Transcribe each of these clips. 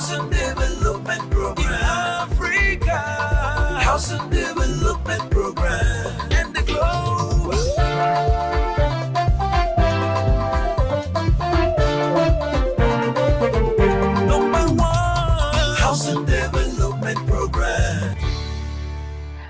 Housing Development Program in Africa. Housing Development Program and the globe. Number one, Housing Development Program.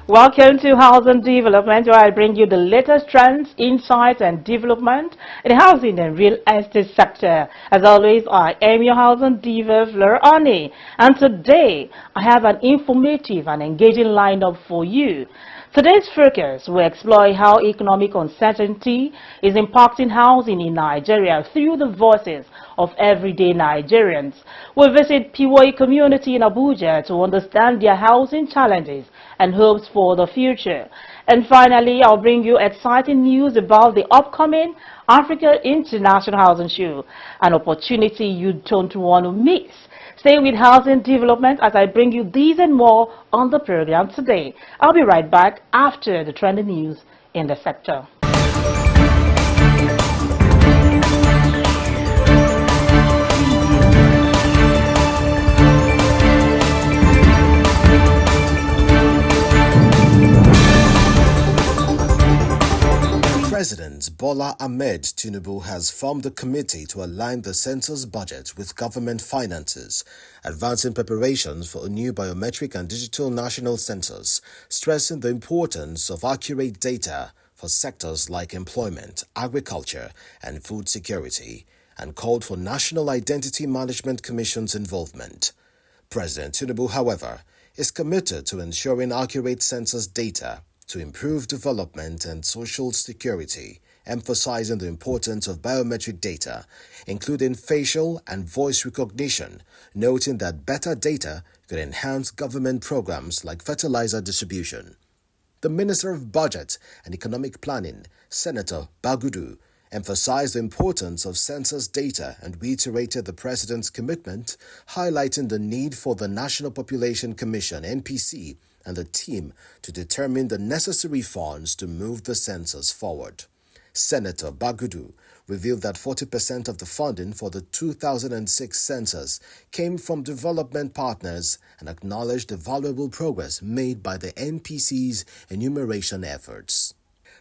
Welcome to Housing Development, where I bring you the latest trends, insights, and development in the housing and real estate sector. As always, I am your housing diva, Fleur Ani, and today I have an informative and engaging lineup for you. Today's focus will explore how economic uncertainty is impacting housing in Nigeria through the voices of everyday Nigerians. We'll visit Piwoi community in Abuja to understand their housing challenges and hopes for the future. And finally, I'll bring you exciting news about the upcoming Africa International Housing Show, an opportunity you don't want to miss. Stay with Housing Development as I bring you these and more on the program today. I'll be right back after the trending news in the sector. President Bola Ahmed Tinubu has formed a committee to align the census budget with government finances, advancing preparations for a new biometric and digital national census, stressing the importance of accurate data for sectors like employment, agriculture, and food security, and called for National Identity Management Commission's involvement. President Tinubu, however, is committed to ensuring accurate census data to improve development and social security, emphasizing the importance of biometric data, including facial and voice recognition, noting that better data could enhance government programs like fertilizer distribution. The Minister of Budget and Economic Planning, Senator Bagudu, emphasized the importance of census data and reiterated the President's commitment, highlighting the need for the National Population Commission, NPC, and the team to determine the necessary funds to move the census forward. Senator Bagudu revealed that 40% of the funding for the 2006 census came from development partners and acknowledged the valuable progress made by the NPC's enumeration efforts.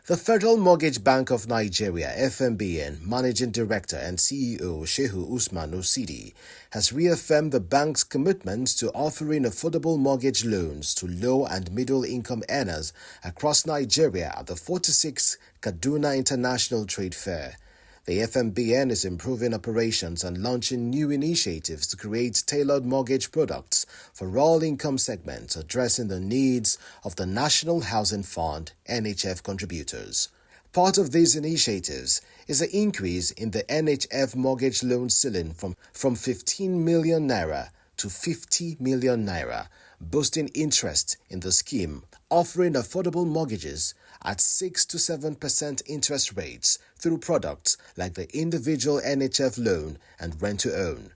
The Federal Mortgage Bank of Nigeria, FMBN, Managing Director and CEO Shehu Usman Osidi, has reaffirmed the bank's commitment to offering affordable mortgage loans to low and middle-income earners across Nigeria at the 46th Kaduna International Trade Fair. The FMBN is improving operations and launching new initiatives to create tailored mortgage products for all income segments, addressing the needs of the National Housing Fund (NHF) contributors. Part of these initiatives is the increase in the NHF mortgage loan ceiling from 15 million naira to 50 million naira, boosting interest in the scheme, offering affordable mortgages at 6 to 7% interest rates through products like the individual NHF loan and rent-to-own.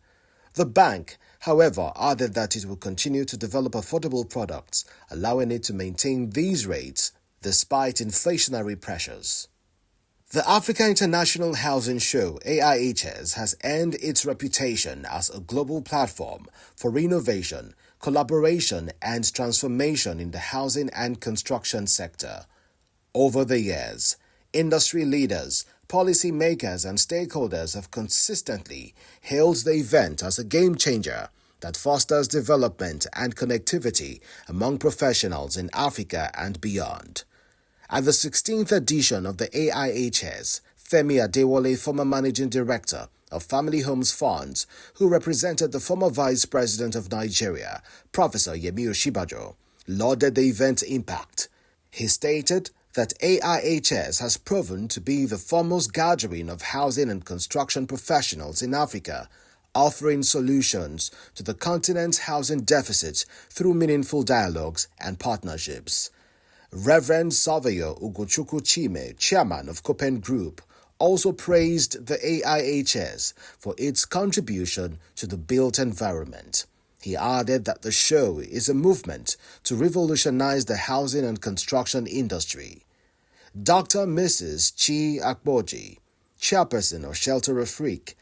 The bank, however, added that it will continue to develop affordable products, allowing it to maintain these rates despite inflationary pressures. The Africa International Housing Show, AIHS, has earned its reputation as a global platform for innovation, collaboration, and transformation in the housing and construction sector. Over the years, industry leaders, policymakers, and stakeholders have consistently hailed the event as a game-changer that fosters development and connectivity among professionals in Africa and beyond. At the 16th edition of the AIHS, Femi Adewale, former Managing Director of Family Homes Funds, who represented the former Vice President of Nigeria, Professor Yemi Oshibajo, lauded the event's impact. He stated that AIHS has proven to be the foremost gathering of housing and construction professionals in Africa, offering solutions to the continent's housing deficit through meaningful dialogues and partnerships. Reverend Savio Ugochukwu Chime, chairman of Copen Group, also praised the AIHS for its contribution to the built environment. He added that the show is a movement to revolutionize the housing and construction industry. Dr. Mrs. Chi Akboji, chairperson of Shelter Afrique,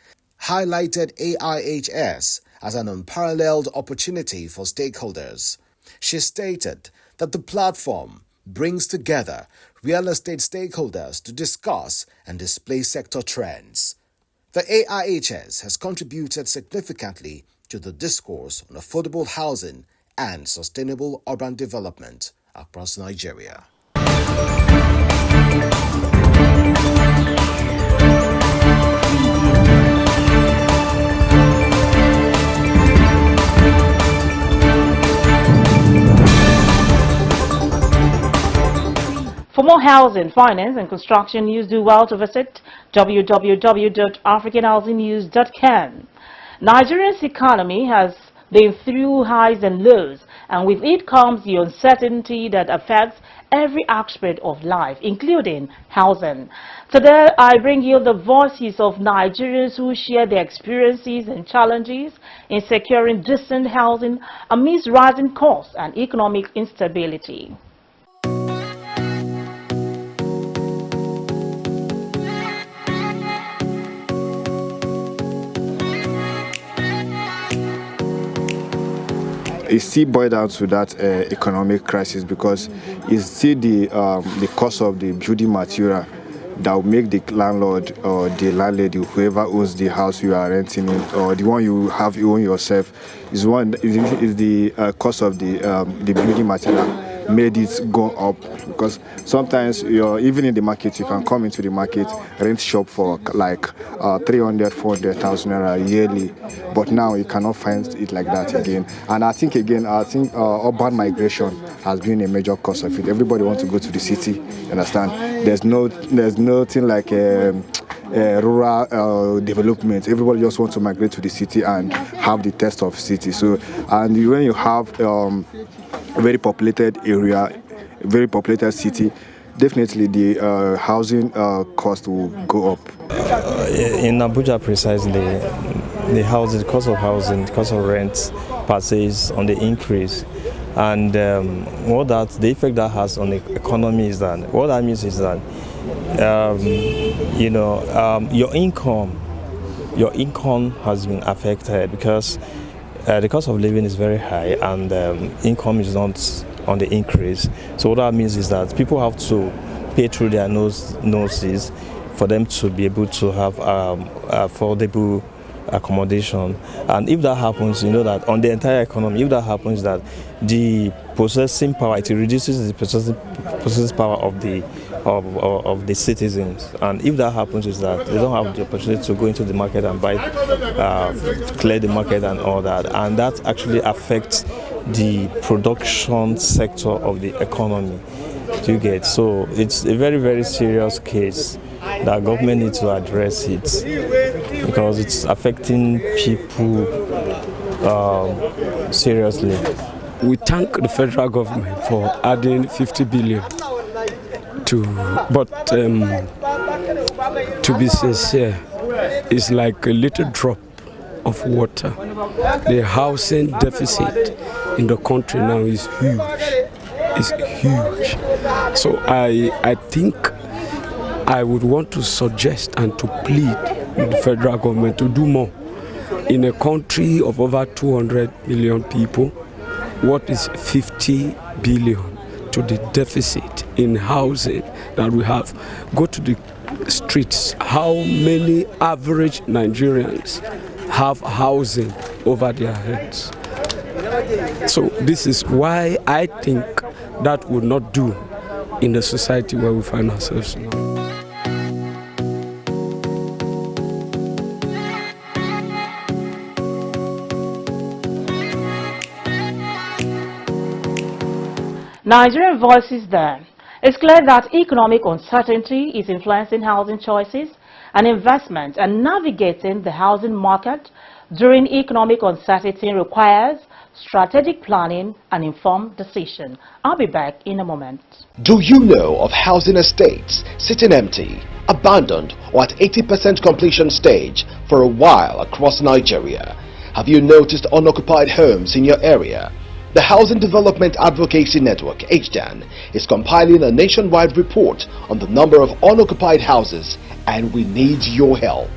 highlighted AIHS as an unparalleled opportunity for stakeholders. She stated that the platform brings together real estate stakeholders to discuss and display sector trends. The AIHS has contributed significantly to the discourse on affordable housing and sustainable urban development across Nigeria. For more housing, finance and construction news, do well to visit www.africanhousingnews.com. Nigeria's economy has been through highs and lows, and with it comes the uncertainty that affects every aspect of life, including housing. Today, I bring you the voices of Nigerians who share their experiences and challenges in securing decent housing amidst rising costs and economic instability. It still boils down to that economic crisis, because it's still the cost of the building material that will make the landlord or the landlady, whoever owns the house you are renting in, or the one you have you own yourself, is the cost of the building material made it go up. Because sometimes even in the market, you can come into the market, rent shop for like 300,000-400,000 naira yearly, but now you cannot find it like that again. And I think urban migration has been a major cause of it. Everybody wants to go to the city, you understand? There's nothing like rural development. Everybody just wants to migrate to the city and have the taste of city. So, and when you have a very populated area, very populated city, definitely the housing cost will go up. In Abuja precisely, the cost of housing, the cost of rent per se is on the increase. And the effect that has on the economy is that, what that means is that, your income has been affected, because the cost of living is very high and income is not on the increase. So what that means is that people have to pay through their noses for them to be able to have affordable accommodation. And if that happens, you know that on the entire economy, if that happens, that the processing power, it reduces the processing power of the citizens. And if that happens, is that they don't have the opportunity to go into the market and buy, clear the market and all that. And that actually affects the production sector of the economy. Do you get? So it's a very, very serious case that government needs to address it, because it's affecting people seriously. We thank the federal government for adding 50 billion but to be sincere, it's like a little drop of water. The housing deficit in the country now is huge. It's huge. So I think I would want to suggest and to plead with the federal government to do more. In a country of over 200 million people, what is 50 billion to the deficit in housing that we have? Go to the streets. How many average Nigerians have housing over their heads? So this is why I think that would not do in the society where we find ourselves now. Nigerian Voices there. It's clear that economic uncertainty is influencing housing choices and investment, and navigating the housing market during economic uncertainty requires strategic planning and informed decision. I'll be back in a moment. Do you know of housing estates sitting empty, abandoned, or at 80% completion stage for a while across Nigeria? Have you noticed unoccupied homes in your area? The Housing Development Advocacy Network, HDAN, is compiling a nationwide report on the number of unoccupied houses, and we need your help.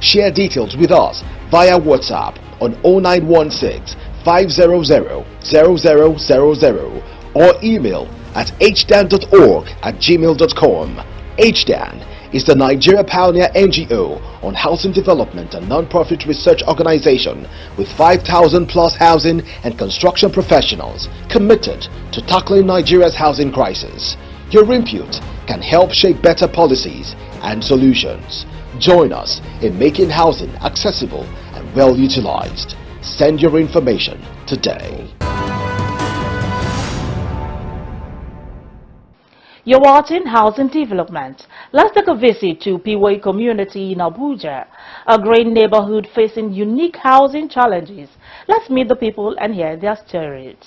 Share details with us via WhatsApp on 0916 500 0000 or email at hdan.org@gmail.com. HDAN is the Nigeria Pioneer NGO on housing development and non-profit research organization with 5,000 plus housing and construction professionals committed to tackling Nigeria's housing crisis. Your input can help shape better policies and solutions. Join us in making housing accessible and well utilized. Send your information today. You're watching Housing Development. Let's take a visit to Piwai community in Abuja, a great neighborhood facing unique housing challenges. Let's meet the people and hear their stories.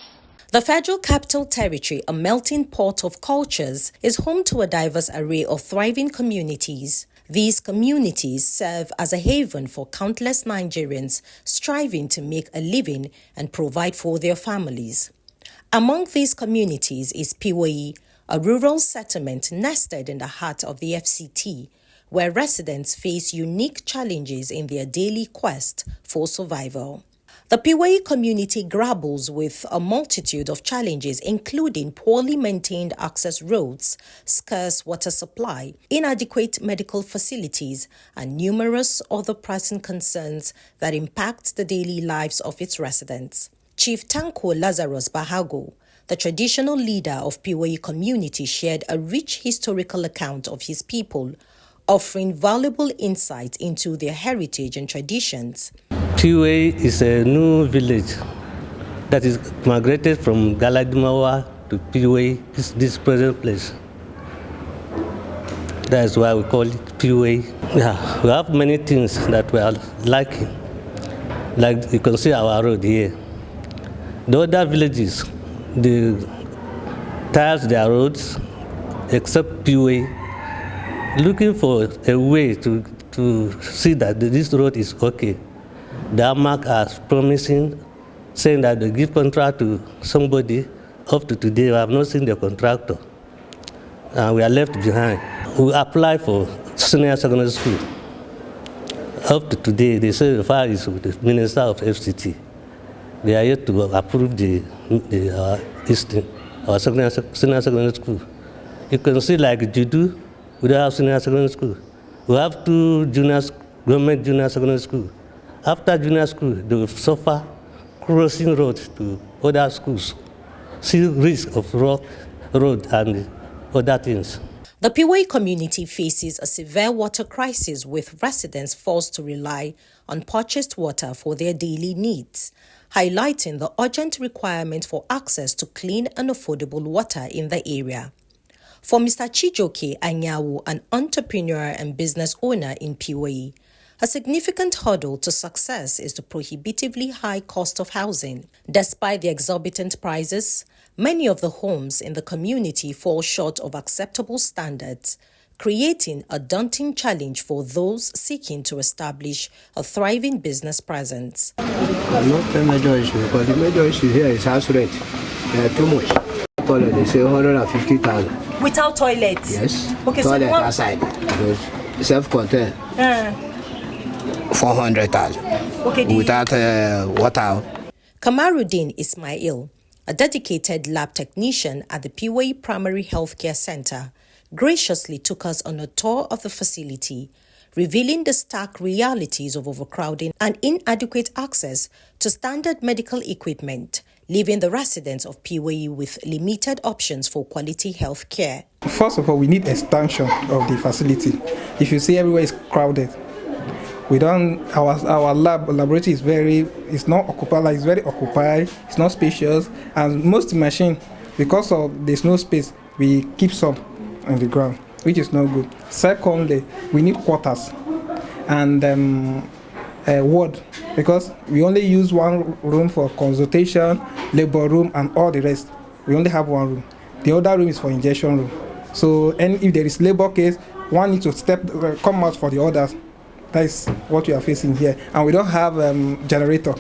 The Federal Capital Territory, a melting pot of cultures, is home to a diverse array of thriving communities. These communities serve as a haven for countless Nigerians striving to make a living and provide for their families. Among these communities is Piwai, a rural settlement nested in the heart of the FCT, where residents face unique challenges in their daily quest for survival. The Piwai community grapples with a multitude of challenges, including poorly maintained access roads, scarce water supply, inadequate medical facilities, and numerous other pressing concerns that impact the daily lives of its residents. Chief Tanko Lazarus Bahago, the traditional leader of Piwai community, shared a rich historical account of his people, offering valuable insight into their heritage and traditions. Piwai is a new village that is migrated from Galadimawa to Piwai, this present place. That is why we call it Piwai. Yeah, we have many things that we are lacking. Like you can see our road here. The other villages, they tires their roads, except Piwai, looking for a way to see that this road is okay. The AMAC are promising, saying that they give contract to somebody. Up to today, we have not seen the contractor. We are left behind. We apply for senior secondary school. Up to today, they say the file is with the Minister of FCT. They are yet to approve our senior secondary school. You can see like Judu, we don't have senior secondary school. We have two government junior secondary school. After junior school, they will suffer crossing roads to other schools, see risk of rock road and other things. The Piwai community faces a severe water crisis, with residents forced to rely on purchased water for their daily needs, highlighting the urgent requirement for access to clean and affordable water in the area. For Mr. Chijoke Anyawu, an entrepreneur and business owner in Piwai, a significant hurdle to success is the prohibitively high cost of housing. Despite the exorbitant prices, many of the homes in the community fall short of acceptable standards, creating a daunting challenge for those seeking to establish a thriving business presence. Not a major issue, because the major issue here is house rent. They are too much. They say 150,000. Without toilets? Yes. Okay, toilet so aside. Self-contained. 400,000. Okay. Without water. Kamaruddin Ismail, a dedicated lab technician at the Piwai Primary Healthcare Center, graciously took us on a tour of the facility, revealing the stark realities of overcrowding and inadequate access to standard medical equipment, leaving the residents of Piwai with limited options for quality health care. First of all, we need expansion of the facility. If you see, everywhere is crowded. We don't. Our laboratory is it's not occupied. Like, it's very occupied. It's not spacious, and most machine, because of there's no space, we keep some on the ground, which is not good. Secondly, we need quarters and a ward, because we only use one room for consultation, labor room, and all the rest. We only have one room. The other room is for injection room. So, and if there is labor case, one needs to come out for the others. That is what we are facing here. And we don't have generator.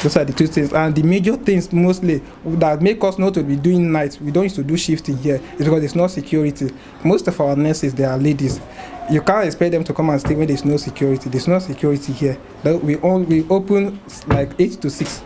Those are the two things. And the major things mostly that make us not to be doing nights, we don't used to do shifting here, is because there's no security. Most of our nurses, they are ladies. You can't expect them to come and stay when there's no security. There's no security here. We open like 8 to 6.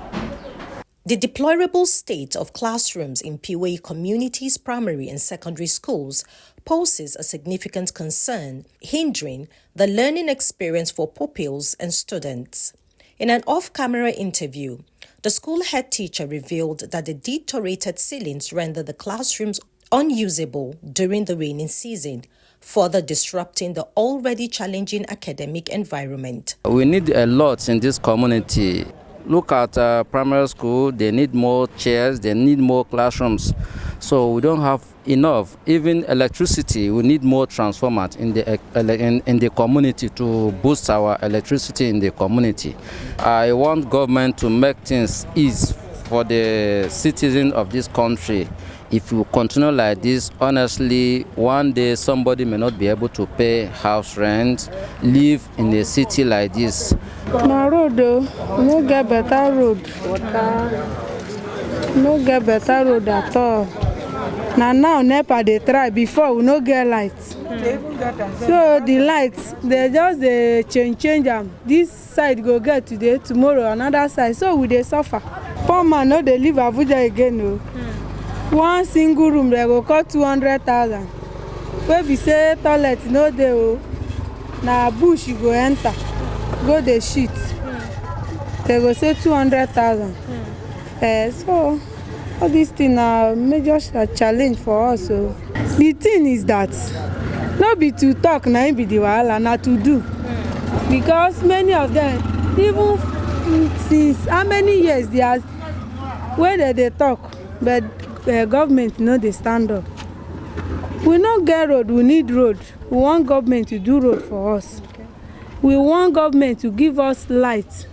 The deplorable state of classrooms in POA communities' primary and secondary schools poses a significant concern, hindering the learning experience for pupils and students. In an off-camera interview, the school head teacher revealed that the deteriorated ceilings render the classrooms unusable during the rainy season, further disrupting the already challenging academic environment. We need a lot in this community. Look at primary school, they need more chairs, they need more classrooms. So we don't have enough. Even electricity, we need more transformers in the community to boost our electricity in the community. I want government to make things easy for the citizens of this country. If you continue like this, honestly, one day somebody may not be able to pay house rent, live in a city like this. Na road, no get better road. No get better road at all. Now NEPA they try, before we no get lights. So the lights, they just change them. This side go get today, tomorrow another side. So we they suffer. Poor man no they leave Abuja again. No. One single room they go cost 200,000. Where we say toilet no dey o. Na bush you go enter, go the shit. They go say 200,000. So all these things are major challenge for us. So the thing is that not be to talk, na be the wahala, na to do. Because many of them, even since how many years they are where they talk, but government no they stand up. We no get road, we need road. We want government to do road for us. We want government to give us light.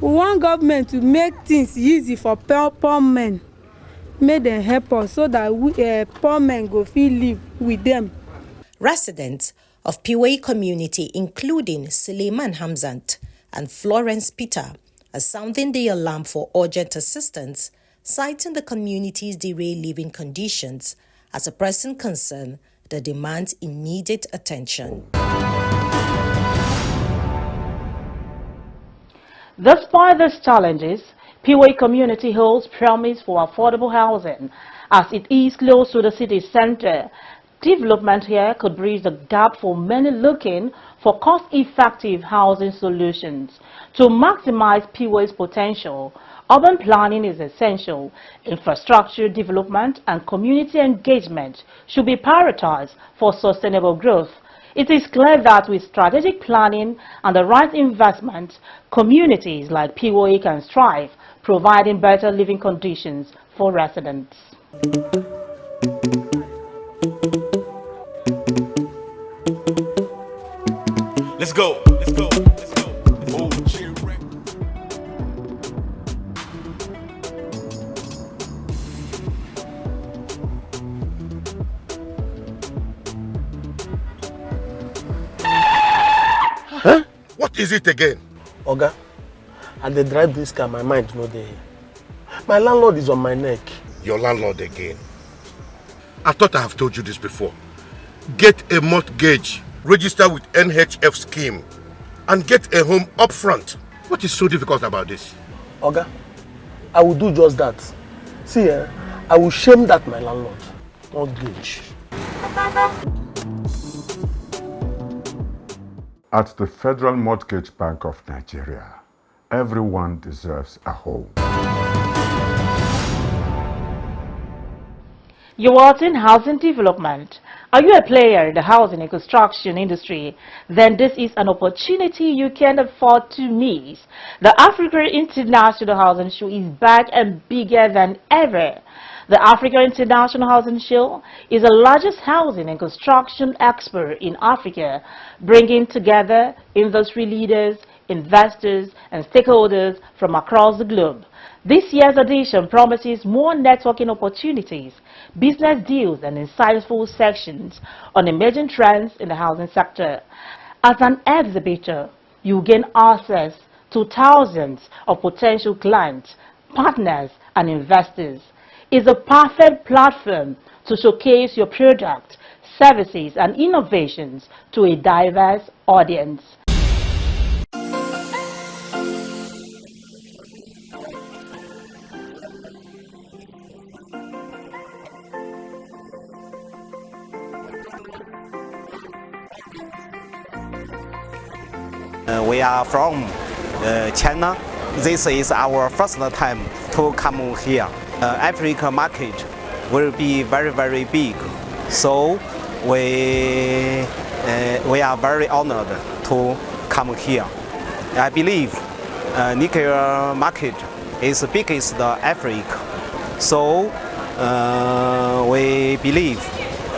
We want government to make things easy for poor men. Make them help us so that we poor men go feel live with them. Residents of POA community, including Suleiman Hamzant and Florence Peter, are sounding the alarm for urgent assistance, citing the community's derailed living conditions as a pressing concern that demands immediate attention. Despite these challenges, POA community holds promise for affordable housing. As it is close to the city center, development here could bridge the gap for many looking for cost-effective housing solutions. To maximize POA's potential, urban planning is essential. Infrastructure development and community engagement should be prioritized for sustainable growth. It is clear that with strategic planning and the right investment, communities like POA can strive, providing better living conditions for residents. Let's go. Let's go. Let's go. Huh? What is it again? Oga, and they drive this car, my mind no dey. My landlord is on my neck. Your landlord again? I thought I have told you this before. Get a mortgage, register with NHF scheme, and get a home up front. What is so difficult about this? Oga, I will do just that. See, I will shame that my landlord. Mortgage. At the Federal Mortgage Bank of Nigeria, everyone deserves a home. You are in housing development. Are you a player in the housing and construction industry? Then this is an opportunity you can't afford to miss. The Africa International Housing Show is back and bigger than ever. The Africa International Housing Show is the largest housing and construction expo in Africa, bringing together industry leaders, investors, and stakeholders from across the globe. This year's edition promises more networking opportunities, business deals, and insightful sections on emerging trends in the housing sector. As an exhibitor, you gain access to thousands of potential clients, partners, and investors. It's a perfect platform to showcase your product, services and innovations to a diverse audience. We are from China. This is our first time to come here. Africa market will be very, very big. So we are very honored to come here. I believe nickel market is the biggest in Africa. So we believe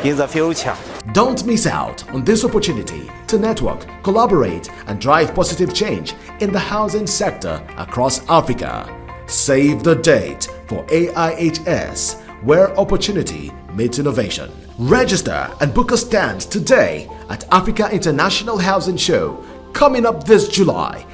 in the future. Don't miss out on this opportunity to network, collaborate, and drive positive change in the housing sector across Africa. Save the date for AIHS, where opportunity meets innovation. Register and book a stand today at Africa International Housing Show, coming up this July.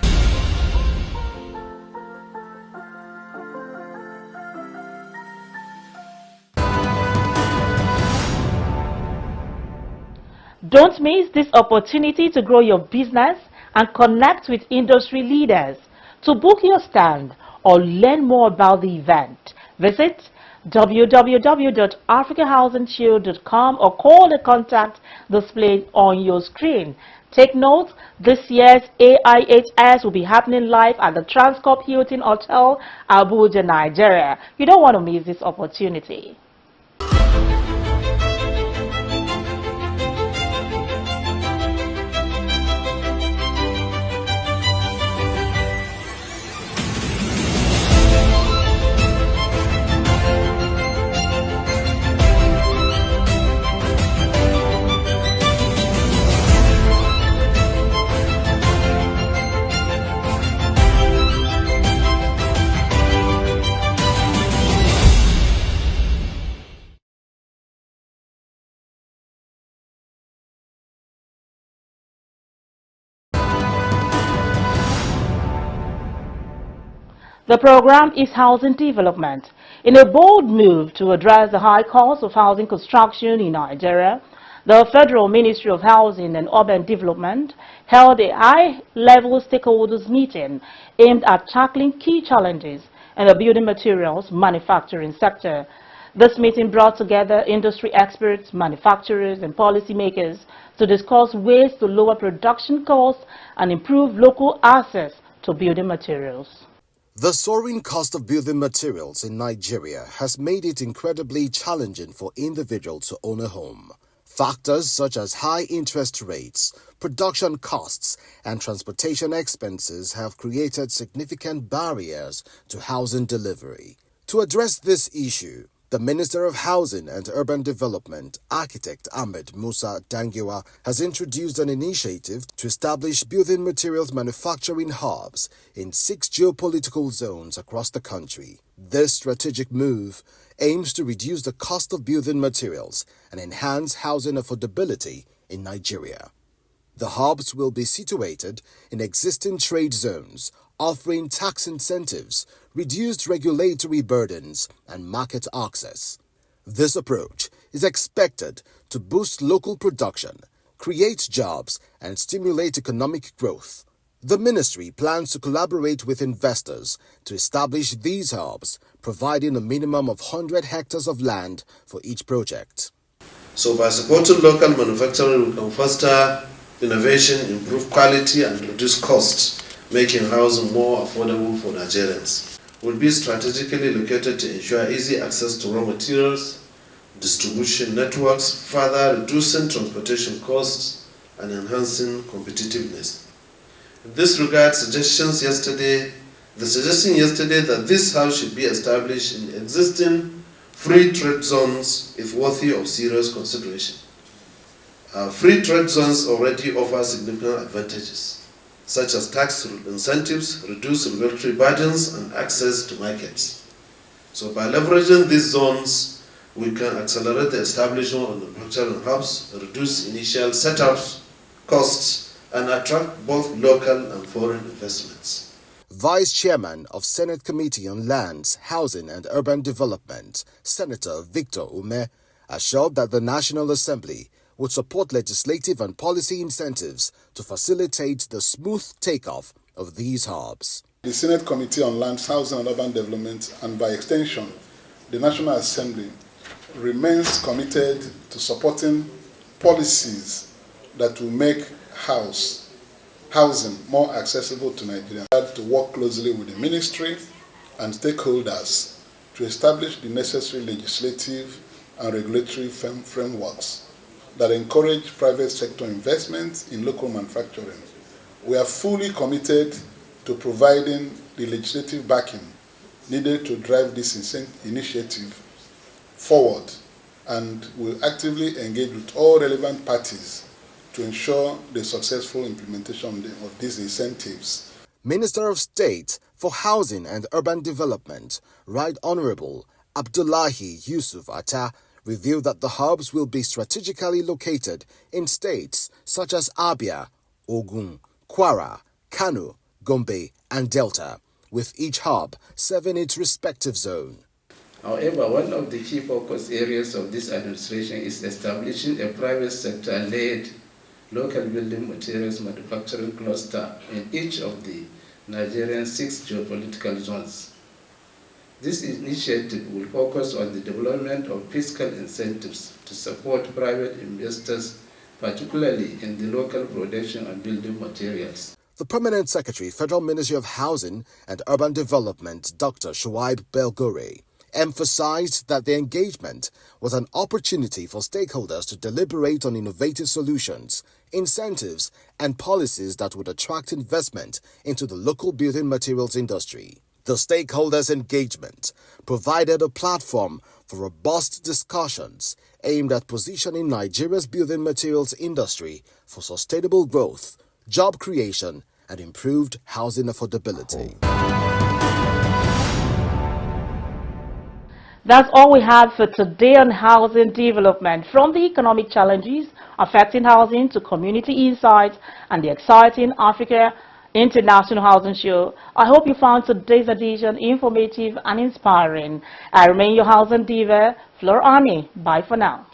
Don't miss this opportunity to grow your business and connect with industry leaders. To book your stand or learn more about the event, visit www.africahousingshow.com or call the contact displayed on your screen. Take note, this year's AIHS will be happening live at the Transcorp Hilton Hotel, Abuja, Nigeria. You don't want to miss this opportunity. The program is housing development. In a bold move to address the high cost of housing construction in Nigeria, the Federal Ministry of Housing and Urban Development held a high-level stakeholders meeting aimed at tackling key challenges in the building materials manufacturing sector. This meeting brought together industry experts, manufacturers, and policymakers to discuss ways to lower production costs and improve local access to building materials. The soaring cost of building materials in Nigeria has made it incredibly challenging for individuals to own a home. Factors such as high interest rates, production costs, and transportation expenses have created significant barriers to housing delivery. To address this issue, the Minister of Housing and Urban Development, Architect Ahmed Musa Dangiwa, has introduced an initiative to establish building materials manufacturing hubs in 6 geopolitical zones across the country. This strategic move aims to reduce the cost of building materials and enhance housing affordability in Nigeria. The hubs will be situated in existing trade zones, offering tax incentives, reduced regulatory burdens, and market access. This approach is expected to boost local production, create jobs, and stimulate economic growth. The ministry plans to collaborate with investors to establish these hubs, providing a minimum of 100 hectares of land for each project. So by supporting local manufacturing, we can foster innovation, improve quality, and reduce costs, making housing more affordable for Nigerians. Will be strategically located to ensure easy access to raw materials, distribution networks, further reducing transportation costs and enhancing competitiveness. In this regard, the suggestion yesterday that this house should be established in existing free trade zones is worthy of serious consideration. Free trade zones already offer significant advantages, such as tax incentives, reduced regulatory burdens, and access to markets. So by leveraging these zones, we can accelerate the establishment of manufacturing hubs, reduce initial setups costs, and attract both local and foreign investments. Vice Chairman of Senate Committee on Lands, Housing and Urban Development, Senator Victor Ume, assured that the National Assembly would support legislative and policy incentives to facilitate the smooth takeoff of these hubs. The Senate Committee on Lands, Housing and Urban Development, and by extension, the National Assembly, remains committed to supporting policies that will make housing more accessible to Nigerians. To work closely with the ministry and stakeholders to establish the necessary legislative and regulatory frameworks that encourage private sector investment in local manufacturing. We are fully committed to providing the legislative backing needed to drive this initiative forward, and will actively engage with all relevant parties to ensure the successful implementation of these incentives. Minister of State for Housing and Urban Development, Right Honorable Abdullahi Yusuf Atta, revealed that the hubs will be strategically located in states such as Abia, Ogun, Kwara, Kano, Gombe, and Delta, with each hub serving its respective zone. However, one of the key focus areas of this administration is establishing a private sector-led local building materials manufacturing cluster in each of the Nigerian 6 geopolitical zones. This initiative will focus on the development of fiscal incentives to support private investors, particularly in the local production of building materials. The Permanent Secretary, Federal Ministry of Housing and Urban Development, Dr. Shuaib Belgore, emphasized that the engagement was an opportunity for stakeholders to deliberate on innovative solutions, incentives, and policies that would attract investment into the local building materials industry. The stakeholders' engagement provided a platform for robust discussions aimed at positioning Nigeria's building materials industry for sustainable growth, job creation, and improved housing affordability. That's all we have for today on housing development, from the economic challenges affecting housing to community insights and the exciting Africa International Housing Show. I hope you found today's edition informative and inspiring. I remain your housing diva, Flor Ani. Bye for now.